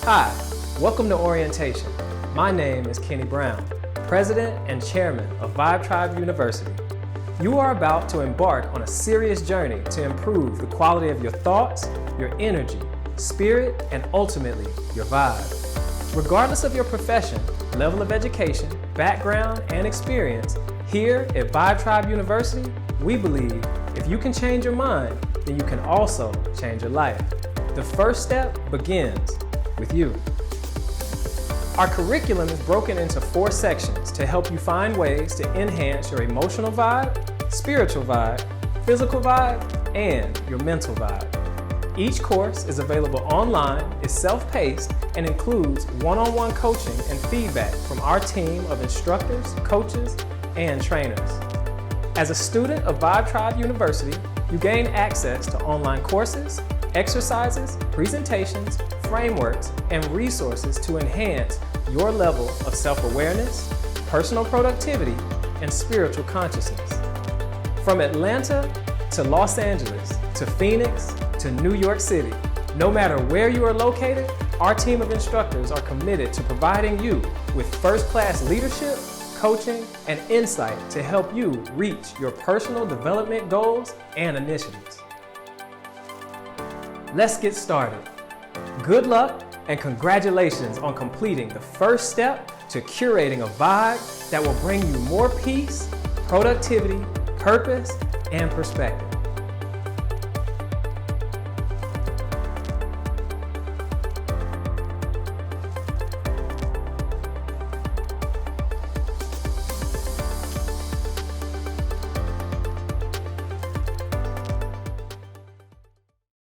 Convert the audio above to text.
Hi, welcome to Orientation. My name is Kenny Brown, President and Chairman of Vibe Tribe University. You are about to embark on a serious journey to improve the quality of your thoughts, your energy, spirit, and ultimately, your vibe. Regardless of your profession, level of education, background, and experience, here at Vibe Tribe University, we believe if you can change your mind, then you can also change your life. The first step begins with you. Our curriculum is broken into 4 sections to help you find ways to enhance your emotional vibe, spiritual vibe, physical vibe, and your mental vibe. Each course is available online, is self-paced, and includes one-on-one coaching and feedback from our team of instructors, coaches, and trainers. As a student of Vibe Tribe University, you gain access to online courses, exercises, presentations, frameworks, and resources to enhance your level of self-awareness, personal productivity, and spiritual consciousness. From Atlanta to Los Angeles to Phoenix to New York City, no matter where you are located, our team of instructors are committed to providing you with first-class leadership, coaching, and insight to help you reach your personal development goals and initiatives. Let's get started. Good luck and congratulations on completing the first step to curating a vibe that will bring you more peace, productivity, purpose, and perspective.